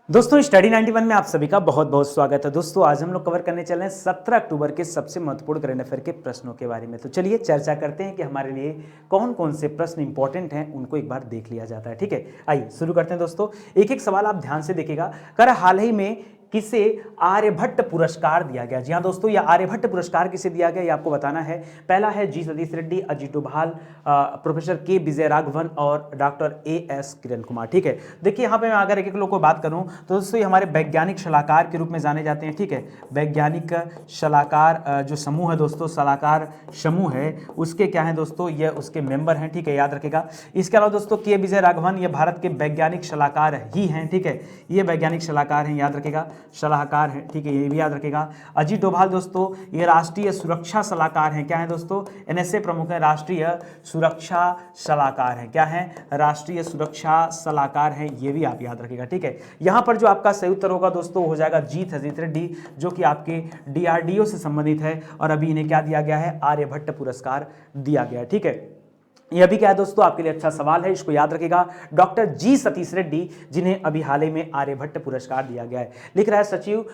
दोस्तों स्टडी 91 में आप सभी का बहुत बहुत स्वागत है। दोस्तों आज हम लोग कवर करने चले हैं 17 अक्टूबर के सबसे महत्वपूर्ण करंट अफेयर के प्रश्नों के बारे में। तो चलिए चर्चा करते हैं कि हमारे लिए कौन कौन से प्रश्न इंपॉर्टेंट हैं, उनको एक बार देख लिया जाता है। ठीक है, आइए शुरू करते हैं। दोस्तों एक एक सवाल आप ध्यान से देखिएगा। हाल ही में किसे आर्यभट्ट पुरस्कार दिया गया? जी हाँ दोस्तों, यह आर्यभट्ट पुरस्कार किसे दिया गया ये आपको बताना है। पहला है जी सतीश रेड्डी, अजीत डोभाल, प्रोफेसर के विजय राघवन और डॉक्टर एएस किरण कुमार। ठीक है, देखिए यहाँ पे मैं अगर एक एक लोग को बात करूँ तो दोस्तों ये हमारे वैज्ञानिक सलाहकार के रूप में जाने जाते हैं। ठीक है, वैज्ञानिक सलाहकार जो समूह है दोस्तों, सलाहकार समूह है, उसके क्या है दोस्तों, ये उसके मेंबर हैं। ठीक है, याद रखेगा। इसके अलावा दोस्तों के विजय राघवन ये भारत के वैज्ञानिक सलाहकार ही हैं। ठीक है, ये वैज्ञानिक सलाहकार हैं, याद रखेगा, सलाहकार हैं। ठीक है, ये भी याद रखेगा। अजीत डोभाल दोस्तों ये राष्ट्रीय सुरक्षा सलाहकार हैं। क्या है दोस्तों? एनएसए प्रमुख है, राष्ट्रीय सुरक्षा सलाहकार हैं। क्या है? राष्ट्रीय सुरक्षा सलाहकार हैं, ये भी आप याद रखेगा। ठीक है, यहां पर जो आपका सही उत्तर होगा दोस्तों हो जाएगा जी सतीश रेड्डी, जो कि आपके डीआरडीओ से संबंधित है और अभी इन्हें क्या दिया गया है? आर्यभट्ट पुरस्कार दिया गया है। ठीक है, यह भी क्या है दोस्तों आपके लिए अच्छा सवाल है, इसको याद रखिएगा। डॉक्टर जी सतीश रेड्डी जिन्हें अभी हाल ही में आर्यभट्ट पुरस्कार दिया गया है। लिख रहा है सचिव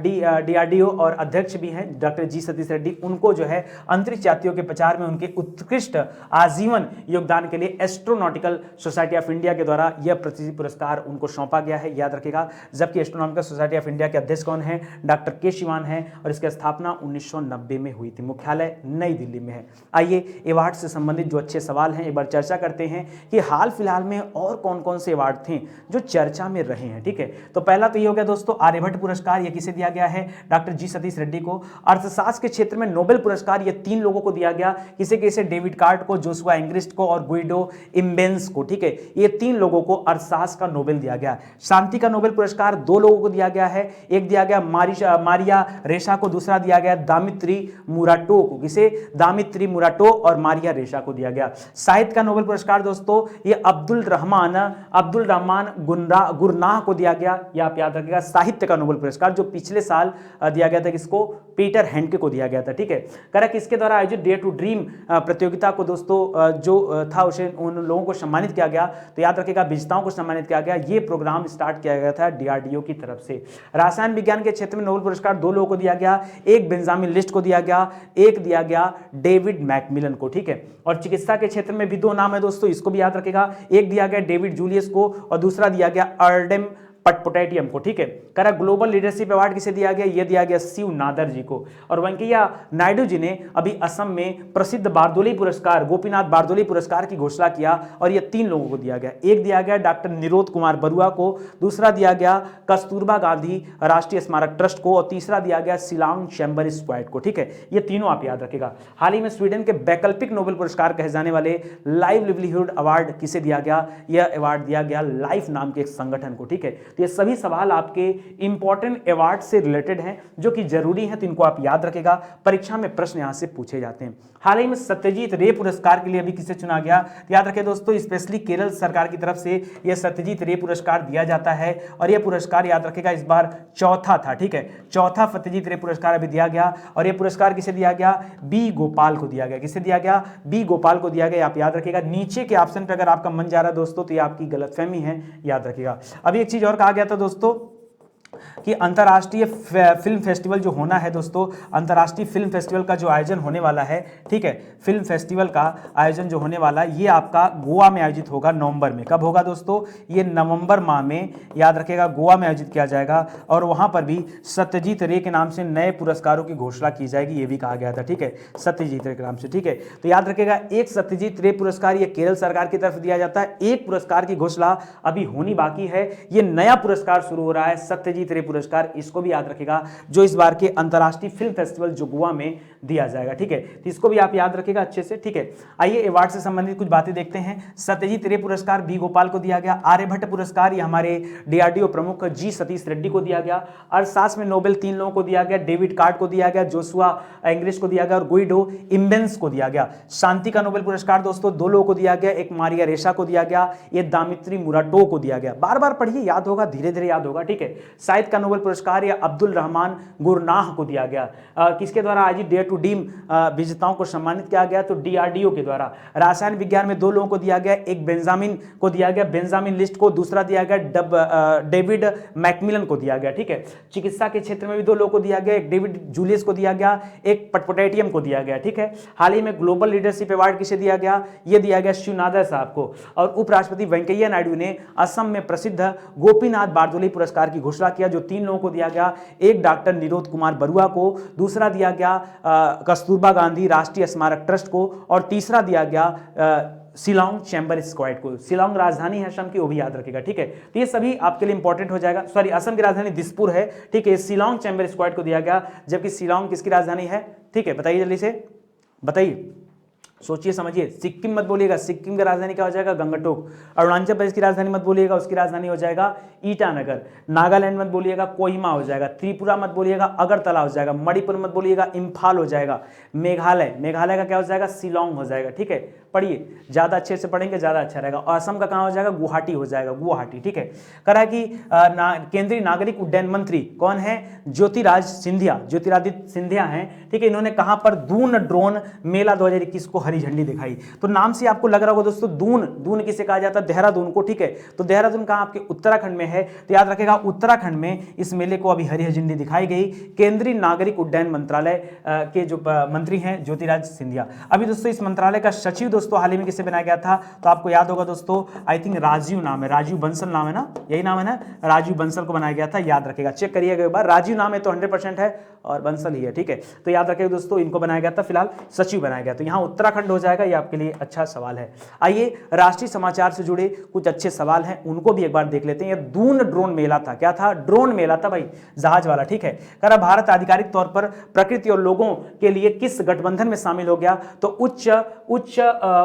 डीआरडीओ और अध्यक्ष भी हैं डॉक्टर जी सतीश रेड्डी। उनको जो है अंतरिक्ष यात्रियों के प्रचार में उनके उत्कृष्ट आजीवन योगदान के लिए एस्ट्रोनॉटिकल सोसाइटी ऑफ इंडिया के द्वारा यह प्रतिष्ठित पुरस्कार उनको सौंपा गया है, याद रखिएगा। जबकि एस्ट्रोनॉमिकल सोसाइटी ऑफ इंडिया के अध्यक्ष कौन है? डॉक्टर के शिवान है और इसकी स्थापना 1990 में हुई थी। मुख्यालय नई दिल्ली में है। आइए अवार्ड से संबंधित जो अच्छे सवाल हैं एक बार चर्चा करते हैं कि हाल फिलहाल में और कौन कौन से अवार्ड थे जो चर्चा में रहे हैं। ठीक है, तो पहला तो ये हो गया दोस्तों आर्यभट्ट पुरस्कार, ये किसे दिया गया है? डॉक्टर जी सतीश रेड्डी को। अर्थशास्त्र के क्षेत्र में नोबेल पुरस्कार ये 3 लोगों को दिया गया, किसे किसे? डेविड कार्ट को, जोशुआ एंग्रिस्ट को और गुइडो इम्बेंस को। ठीक है, ये 3 लोगों को अर्थशास्त्र का नोबेल दिया गया। शांति का नोबेल पुरस्कार 2 लोगों को दिया गया है, एक दिया गया मारिया रेशा को, दूसरा दिया गया दामित्री मुराटो को। किसे? दामित्री मुराटो और मारिया रेशा को दिया गया। साहित्य का नोबेल पुरस्कार दोस्तों ये अब्दुल रहमान गुरनाह को दिया गया, ये आप याद रखिएगा। साहित्य का नोबेल पुरस्कार जो पिछले साल दिया गया था, किसको? पीटर हैंडके को दिया गया था। ठीक है, करेक्ट। किसके द्वारा आयोजित डेयर टू ड्रीम प्रतियोगिता को दोस्तों जो था उसे उन लोगों को सम्मानित किया गया, तो याद रखिएगा विजेताओं को सम्मानित किया गया। ये प्रोग्राम स्टार्ट किया गया था डीआरडीओ की तरफ से। रसायन विज्ञान के क्षेत्र में नोबेल पुरस्कार 2 लोगों को दिया गया, एक बेंजामिन लिस्ट को दिया गया, एक दिया गया डेविड मैकमिलन को। ठीक है, और चिकित्सा के क्षेत्र में भी 2 नाम है दोस्तों, इसको भी याद रखेगा। एक दिया गया डेविड जूलियस को और दूसरा दिया गया अर्डेम पटपोटेटियम को। ठीक है, करा ग्लोबल लीडरशिप अवार्ड किसे दिया गया? ये दिया गया शिव नादर जी को। और वेंकैया नायडू जी ने अभी असम में प्रसिद्ध बारदोली पुरस्कार, गोपीनाथ बारदोली पुरस्कार की घोषणा किया और ये 3 लोगों को दिया गया। एक दिया गया डॉक्टर निरोध कुमार बरुआ को, दूसरा दिया गया कस्तूरबा गांधी राष्ट्रीय स्मारक ट्रस्ट को और तीसरा दिया गया शिलांग चैम्बर स्क्वाड को। ठीक है, ये तीनों आप याद रखेगा। हाल ही में स्वीडन के वैकल्पिक नोबेल पुरस्कार कहे जाने वाले लाइव लिवलीहुड अवार्ड किसे दिया गया? यह अवार्ड दिया गया लाइफ नाम के एक संगठन को। ठीक है, तो ये सभी सवाल आपके इंपॉर्टेंट अवार्ड से रिलेटेड हैं जो कि जरूरी हैं, तो इनको आप याद रखेगा। परीक्षा में प्रश्न यहां से पूछे जाते हैं। हाल ही में सत्यजीत रे पुरस्कार के लिए भी किसे चुना गया? तो याद रखें दोस्तों स्पेशली केरल सरकार की तरफ से यह सत्यजीत रे पुरस्कार दिया जाता है और यह पुरस्कार याद रखेगा इस बार चौथा था। ठीक है, चौथा सत्यजीत रे पुरस्कार अभी दिया गया और यह पुरस्कार किसे दिया गया? बी गोपाल को दिया गया। किसे दिया गया? बी गोपाल को दिया गया, आप याद रखेगा। नीचे के ऑप्शन पे अगर आपका मन जा रहा है दोस्तों तो ये आपकी गलतफहमी है, याद रखेगा। अभी एक चीज और कहा गया था दोस्तों कि अंतर्राष्ट्रीय फिल्म फेस्टिवल जो होना है दोस्तों, अंतर्राष्ट्रीय फिल्म फेस्टिवल का जो आयोजन होने वाला है, ठीक है, फिल्म फेस्टिवल का आयोजन जो होने वाला है ये आपका गोवा में आयोजित होगा नवंबर में। कब होगा दोस्तों? ये नवंबर माह में, याद रखेगा, गोवा में आयोजित किया जाएगा और वहां पर भी सत्यजीत रे के नाम से नए पुरस्कारों की घोषणा की जाएगी, ये भी कहा गया था। ठीक है, सत्यजीत रे के नाम से। ठीक है, तो याद रखेगा एक सत्यजीत रे पुरस्कार ये केरल सरकार की तरफ दिया जाता है, एक पुरस्कार की घोषणा अभी होनी बाकी है, ये नया पुरस्कार शुरू हो रहा है सत्यजीत रे पुरस्कार, इसको भी याद रखेगा, जो इस बार के अंतर्राष्ट्रीय फिल्म फेस्टिवल जो गोवा में दिया जाएगा। ठीक है, तो इसको भी आप याद रखेगा अच्छे से। ठीक है, आइए अवार्ड से संबंधित कुछ बातें देखते हैं। सत्यजीत रे पुरस्कार बी गोपाल को दिया गया। आर्यभट्ट पुरस्कार ये हमारे डीआरडीओ प्रमुख जी सतीश रेड्डी को दिया गया। अर्थशास्त्र में नोबेल 3 लोगों को दिया गया, डेविड कार्ट को दिया गया, जोशुआ एंग्रिस्ट को दिया गया और गुइडो इम्बेंस को दिया गया। शांति का नोबेल पुरस्कार दोस्तों 2 लोगों को दिया गया, एक मारिया रेशा को दिया गया, ये दामित्री मुराटो को दिया गया। बार बार पढ़िए, याद होगा, धीरे धीरे याद होगा। ठीक है, साहित्य का नोबेल पुरस्कार या अब्दुल रहमान गुरनाह को दिया गया। किसके द्वारा आयोजित डेयर टू डीम विजेताओं को सम्मानित किया गया, तो DRDO के द्वारा। रसायन विज्ञान में 2 लोगों को दिया गया, एक बेंजामिन को दिया गया, बेंजामिन लिस्ट को, दूसरा दिया गया डेविड मैकमिलन को दिया गया, ठीक है। चिकित्सा के क्षेत्र में भी 2 लोगों को दिया गया, एक डेविड जूलियस को दिया गया, एक पटपोटेटियम को दिया गया, ठीक है। हाल ही में ग्लोबल लीडरशिप अवार्ड किसे दिया गया, ये दिया गया शिवनादर साहब को। और उपराष्ट्रपति वेंकैया नायडू ने असम में प्रसिद्ध गोपीनाथ बारदोली पुरस्कार की घोषणा किया, जो 3 लोगों को दिया गया, एक डॉक्टर निरोध कुमार बरुआ को, दूसरा दिया गया कस्तूरबा गांधी राष्ट्रीय स्मारक ट्रस्ट को, और तीसरा दिया गया शिलांग चैम्बर स्क्वाड को। शिलांग राजधानी है असम की, वो भी याद रखेगा, ठीक है। तो ये सभी आपके लिए इंपॉर्टेंट हो जाएगा। सॉरी, असम की राजधानी दिसपुर है, ठीक है। शिलांग चैम्बर स्क्वाड को दिया गया, जबकि शिलांग किसकी राजधानी है, ठीक है, बताइए जल्दी से, बताइए, सोचिए समझिए। सिक्किम मत बोलिएगा, सिक्किम की राजधानी क्या हो जाएगा, गंगटोक। अरुणाचल प्रदेश की राजधानी मत बोलिएगा, उसकी राजधानी हो जाएगा ईटानगर। नागालैंड मत बोलिएगा, कोहिमा हो जाएगा। त्रिपुरा मत बोलिएगा, अगरतला हो जाएगा। मणिपुर मत बोलिएगा, इम्फाल हो जाएगा। मेघालय, मेघालय का क्या हो जाएगा, शिलांग हो जाएगा, ठीक है। पढ़िए, ज्यादा अच्छे से पढ़ेंगे ज्यादा अच्छा रहेगा। और असम का कहाँ हो जाएगा, गुवाहाटी हो जाएगा, गुवाहाटी, ठीक है। करा कि केंद्रीय नागरिक उड्डयन मंत्री कौन है, ज्योतिरादित्य सिंधिया हैं, ठीक है। इन्होंने कहां पर दून ड्रोन मेला 2021 को हरी झंडी दिखाई। तो नाम से आपको लग रहा होगा दोस्तों, दून किसे कहा जाता है, देहरादून को, ठीक है। तो देहरादून कहां, आपके उत्तराखंड में है, तो याद रखेगा उत्तराखंड में इस मेले को अभी हरी झंडी दिखाई गई। केंद्रीय नागरिक उड्डयन मंत्रालय के जो मंत्री हैं ज्योतिरादित्य सिंधिया। अभी दोस्तों इस मंत्रालय का सचिव दोस्तों हाल ही में किसे बनाया गया था, तो आपको याद होगा दोस्तों, आई थिंक राजीव नाम है, राजीव बंसल नाम है ना, यही नाम है ना, राजीव बंसल को बनाया गया था, याद रखेगा, चेक करिएगा एक बार। राजीव नाम है तो 100% है, और बंसल ही है, ठीक है। तो याद रखिएगा दोस्तों, इनको बनाया गया था, फिलहाल सचिव बनाया गया। तो यहाँ उत्तराखंड हो जाएगा, ये आपके लिए अच्छा सवाल है। आइए राष्ट्रीय समाचार से जुड़े कुछ अच्छे सवाल हैं, उनको भी एक बार देख लेते हैं। ये दून ड्रोन मेला था, क्या था, ड्रोन मेला था भाई, जहाज वाला, ठीक है। कह रहा भारत आधिकारिक तौर पर प्रकृति और लोगों के लिए किस गठबंधन में शामिल हो गया, तो उच्च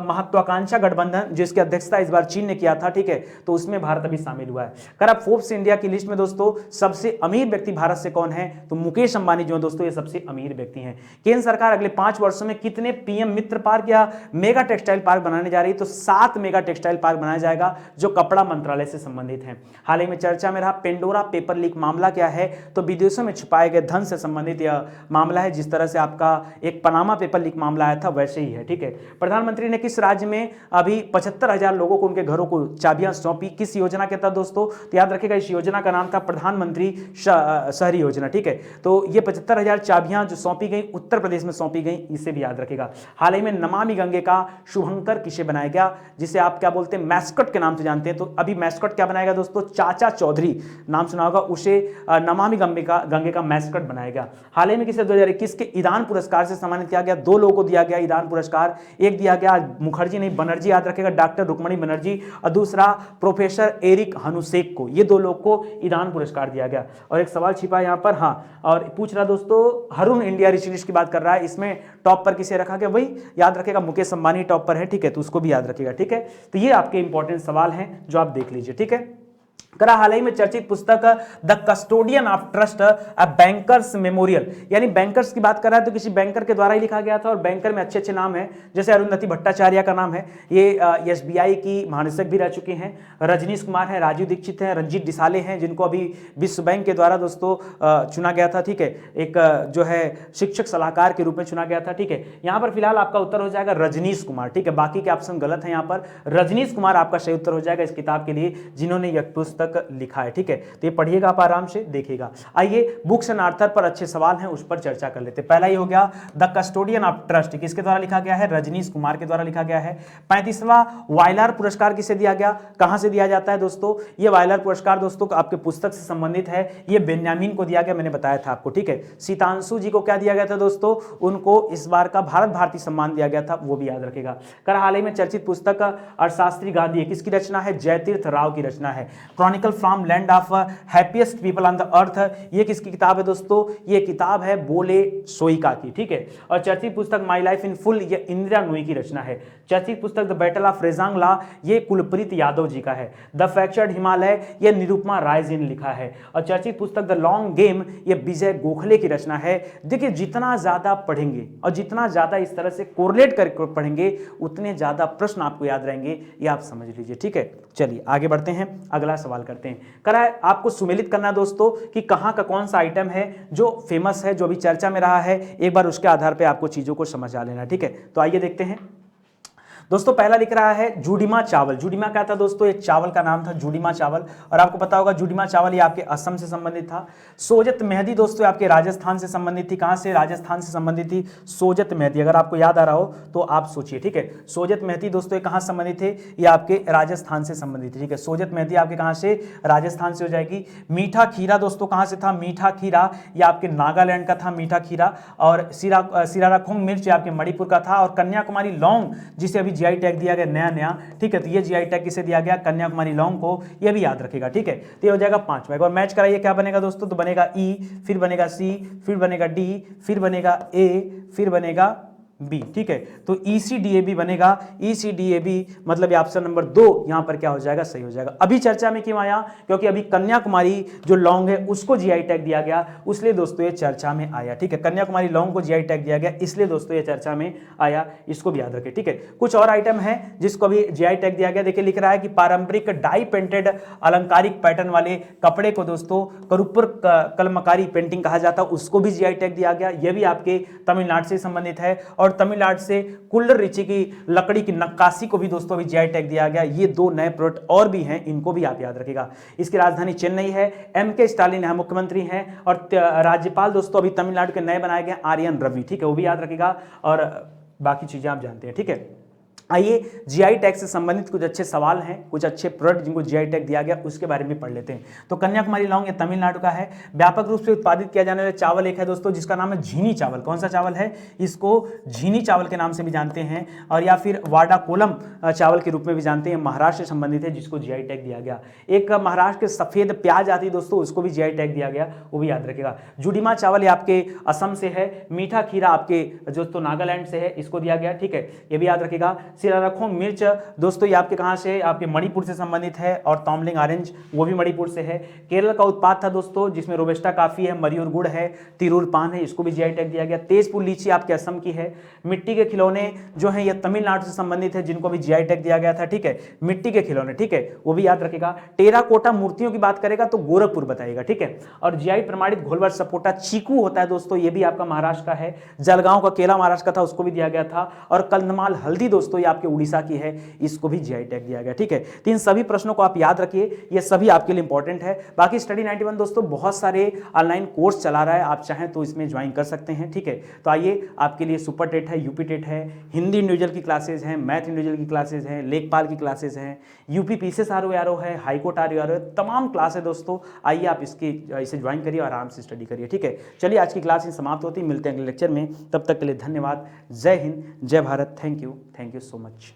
महत्वाकांक्षा गठबंधन, जिसकी अध्यक्षता इस बार चीन ने किया था, ठीक है। तो उसमें भारत अभी शामिल हुआ है। कह रहा फोर्ब्स इंडिया की लिस्ट में दोस्तों सबसे अमीर व्यक्ति भारत से कौन है, तो मुकेश अंबानी जो दोस्तों ये सबसे अमीर व्यक्ति हैं। केंद्र सरकार अगले 5 वर्षों में कितने पीएम मित्र पार्क या मेगा टेक्सटाइल पार्क बनाने जा रही है, तो 7 मेगा टेक्सटाइल पार्क बनाया जाएगा, जो कपड़ा मंत्रालय से संबंधित हैं। हाल ही में चर्चा में रहा पेंडोरा पेपर लीक मामला क्या है, तो विदेशों में छुपाए गए धन से संबंधित यह मामला है। जिस तरह से आपका एक पनामा पेपर लीक मामला आया था, वैसे ही है, ठीक है। प्रधानमंत्री ने किस राज्य में अभी 75,000 लोगों को उनके घरों को चाबियां सौंपी, किस योजना के तहत दोस्तों, तो याद रखिएगा इस योजना का नाम था प्रधानमंत्री शहरी योजना, ठीक है। तो ये 75,000 चाबियां जो सौंपी गई उत्तर प्रदेश में सौंपी गई, इसे भी याद रखिएगा। हाल ही में नमामि गंगे का शुभंकर किसे बनाया गया, जिसे आप क्या बोलते हैं, मैस्कट के नाम से जानते हैं। तो अभी मैस्कट क्या बनाएगा दोस्तों, चाचा चौधरी नाम सुना होगा, उसे नमामि गंगे का मैस्कट बनाएगा। हाल ही में किसे 2021 के ईदान पुरस्कार से सम्मानित किया गया, 2 लोगों को दिया गया ईदान पुरस्कार। एक दिया गया मुखर्जी नहीं, बनर्जी, याद रखेगा, डॉक्टर रुक्मणी बनर्जी, और दूसरा प्रोफेसर एरिक हनुसेक को। ये 2 लोग को ईदान पुरस्कार दिया गया। और एक सवाल छिपा है यहाँ पर, हाँ, और पूछ रहा दोस्तों हरुण इंडिया रिसर्च की बात कर रहा है, इसमें टॉप पर किसे रखा गया, वही याद रखेगा मुकेश अंबानी टॉप पर है, ठीक है। तो उसको भी याद रखेगा, ठीक है। तो ये आपके इंपॉर्टेंट सवाल हैं जो आप देख लीजिए, ठीक है। करा हाल ही में चर्चित पुस्तक the custodian of trust a bankers memorial, यानी बैंकर्स की बात कर रहा है तो किसी बैंकर के द्वारा ही लिखा गया था। और बैंकर में अच्छे अच्छे नाम हैं, जैसे अरुंधति भट्टाचार्य का नाम है, ये एसबीआई की महानिदेशक भी रह चुकी हैं। रजनीश कुमार हैं, राजीव दीक्षित हैं, रंजीत डिसाले हैं, जिनको अभी विश्व बैंक के द्वारा दोस्तों चुना गया था, ठीक है। एक जो है शिक्षक सलाहकार के रूप में चुना गया था, ठीक है। यहाँ पर फिलहाल आपका उत्तर हो जाएगा रजनीश कुमार, ठीक है। बाकी के ऑप्शन गलत है, यहाँ पर रजनीश कुमार आपका सही उत्तर हो जाएगा इस किताब के लिए, जिन्होंने यह पुस्तक लिखा है, ठीक है। तो ये पढ़िएगा, आप आराम से देखिएगा। आइए बुक्स एंड आर्थर पर अच्छे सवाल हैं, उस पर चर्चा कर लेते हैं। पहला ही हो गया द कस्टोडियन ऑफ ट्रस्ट, किसके द्वारा लिखा गया है, रजनीश कुमार के द्वारा लिखा गया है। 35वां वायलार पुरस्कार किसे दिया गया, कहां से दिया जाता है दोस्तों, ये वायलार पुरस्कार दोस्तों आपके पुस्तक से संबंधित है, ये बेन्यामीन को दिया गया, मैंने बताया था आपको, ठीक है। सीतांशु जी को क्या दिया गया था दोस्तों, उनको इस बार का भारत भारती सम्मान दिया गया था, वो भी याद रखेगा। कर हाल ही में चर्चित पुस्तक अर्थशास्त्री गांधी किसकी रचना है, जयतीर्थ राव की रचना है। Chronicle from land of happiest people on the earth, ये किसकी किताब है दोस्तों, ये किताब है बोले सोइका की, ठीक है। और चर्चित पुस्तक माई लाइफ इन फुल, ये इंदिरा नूई की रचना है। चर्चित पुस्तक द बैटल ऑफ रेजांगला, ये कुलप्रीत यादव जी का है। द फ्रैक्चर्ड हिमालय, ये निरुपमा राय जी ने लिखा है। और चर्चित पुस्तक द लॉन्ग गेम, ये विजय गोखले की रचना है। देखिए जितना ज्यादा पढ़ेंगे और जितना ज्यादा इस तरह से कोरिलेट करके पढ़ेंगे, उतने ज्यादा प्रश्न आपको याद रहेंगे, ये आप समझ लीजिए, ठीक है। चलिए आगे बढ़ते हैं, अगला सवाल सवाल करते हैं। करा है आपको सुमेलित करना दोस्तों कि कहाँ का कौन सा आइटम है जो फेमस है, जो अभी चर्चा में रहा है, एक बार उसके आधार पर आपको चीज़ों को समझा लेना। ठीक है, तो आइए देखते हैं दोस्तों। पहला लिख रहा है जुडिमा चावल। जुडिमा क्या था दोस्तों? एक चावल का नाम था जुडिमा चावल, और आपको पता होगा जुडिमा चावल ये आपके असम से संबंधित था। सोजत मेहंदी दोस्तों आपके राजस्थान से संबंधित थी। कहां से? राजस्थान से संबंधित थी सोजत मेहंदी। अगर आपको याद आ रहा हो तो आप सोचिए। ठीक है, सोजत मेहंदी दोस्तों ये कहां संबंधित थे? ये आपके राजस्थान से संबंधित है। ठीक है, सोजत मेहंदी आपके कहां से? राजस्थान से हो जाएगी। मीठा खीरा दोस्तों कहां से था? मीठा खीरा ये आपके नागालैंड का था मीठा खीरा। और सिराराखोंग मिर्च आपके मणिपुर का था। और कन्याकुमारी लौंग जिसे अभी जीआई टैग दिया गया नया। ठीक है, तो ये जीआई टैग किसे दिया गया? कन्याकुमारी लौंग को। ये भी याद रखेगा। ठीक है, तो ये हो जाएगा 5वां। एक बार मैच कराइए क्या बनेगा दोस्तों? तो बनेगा ई, फिर बनेगा सी, फिर बनेगा डी, फिर बनेगा ए, फिर बनेगा बी। ठीक है, तो ECDAB बनेगा। ECDAB मतलब ऑप्शन नंबर 2 यहां पर क्या हो जाएगा? सही हो जाएगा। अभी चर्चा में क्यों आया? क्योंकि अभी कन्याकुमारी जो लौंग है उसको जीआई टैग दिया गया, इसलिए दोस्तों ये चर्चा में आया। ठीक है, कन्याकुमारी लौंग को जीआई टैग दिया गया, इसलिए दोस्तों ये चर्चा में आया, इसको भी याद रखें। ठीक है, कुछ और आइटम है जिसको अभी जीआई टैग दिया गया। देखिए लिख रहा है कि पारंपरिक डाई पेंटेड अलंकारिक पैटर्न वाले कपड़े को दोस्तों करुपुर कलमकारी पेंटिंग कहा जाता है, उसको भी जीआई टैग दिया गया। यह भी आपके तमिलनाडु से संबंधित है। और तमिलनाडु से कुल्लर ऋषि की लकड़ी की नक्काशी को भी दोस्तों अभी जीआई टैग दिया गया। ये 2 नए प्रोडक्ट और भी हैं, इनको भी आप याद रखिएगा। इसकी राजधानी चेन्नई है। MK स्टालिन यहाँ मुख्यमंत्री हैं। और राज्यपाल दोस्तों अभी तमिलनाडु के नए बनाए गए आर्यन रवि। ठीक है, वो भी याद रखिएगा। और बाकी चीजें आप जानते हैं। ठीक है, आइए जीआई टैग से संबंधित कुछ अच्छे सवाल हैं, कुछ अच्छे प्रोडक्ट जिनको जीआई टैग दिया गया उसके बारे में पढ़ लेते हैं। तो कन्याकुमारी लौंग ये तमिलनाडु का है। व्यापक रूप से उत्पादित किया जाने वाला चावल एक है दोस्तों जिसका नाम है झीनी चावल। कौन सा चावल है? इसको झीनी चावल के नाम से भी जानते हैं, और या फिर वाडा कोलम चावल के रूप में भी जानते हैं। महाराष्ट्र से संबंधित है जिसको जीआई टैग दिया गया। एक महाराष्ट्र के सफेद प्याज आती है दोस्तों, उसको भी जीआई टैग दिया गया, वो भी याद रखेगा। जुडिमा चावल ये आपके असम से है। मीठा खीरा आपके दोस्तों नागालैंड से है, इसको दिया गया। ठीक है, ये भी याद रखेगा। सिराराखोंग मिर्च दोस्तों ये आपके कहां से? आपके मणिपुर से संबंधित है। और तोमलिंग ऑरेंज वो भी मणिपुर से है। केरल का उत्पाद था दोस्तों जिसमें रोबस्टा काफी है, मरियूर गुड़ है, तिरूर पान है, इसको भी जीआई टैग दिया गया। तेजपुर लीची आपके असम की है। मिट्टी के खिलौने जो है ये तमिलनाडु से संबंधित है, जिनको भी जीआई टैग दिया गया था। ठीक है, मिट्टी के खिलौने, ठीक है, वो भी याद रखेगा। टेराकोटा मूर्तियों की बात करेगा तो गोरखपुर बताएगा। ठीक है, और जीआई प्रमाणित घोलवर सपोटा चीकू होता है दोस्तों, ये भी आपका महाराष्ट्र का है। जलगांव का केला महाराष्ट्र का था, उसको भी दिया गया था। और कंधमाल हल्दी दोस्तों ये आपके उड़ीसा की है, इसको भी जीआई टैग दिया गया। ठीक है, तो इन सभी प्रश्नों को आप याद रखिए, ये सभी आपके लिए इंपॉर्टेंट है। बाकी स्टडी 91 दोस्तों बहुत सारे ऑनलाइन कोर्स चला रहा है, आप चाहें तो इसमें ज्वाइन कर सकते हैं। ठीक है, तो आइए आपके लिए सुपर टेट है, यूपी टेट है, हिंदी इंडिविजुअल की क्लासेज हैं, मैथ इंडिविजुअल की क्लासेज हैं, लेखपाल की क्लासेज हैं, यूपी पीसीएस आरओ है, हाईकोर्ट आरओ है, तमाम क्लास है दोस्तों। आइए आप इसे ज्वाइन करिए और आराम से स्टडी करिए। ठीक है, चलिए आज की क्लास ही समाप्त होती है, मिलते हैं अगले लेक्चर में, तब तक के लिए धन्यवाद। जय हिंद, जय Bharat, thank you so much.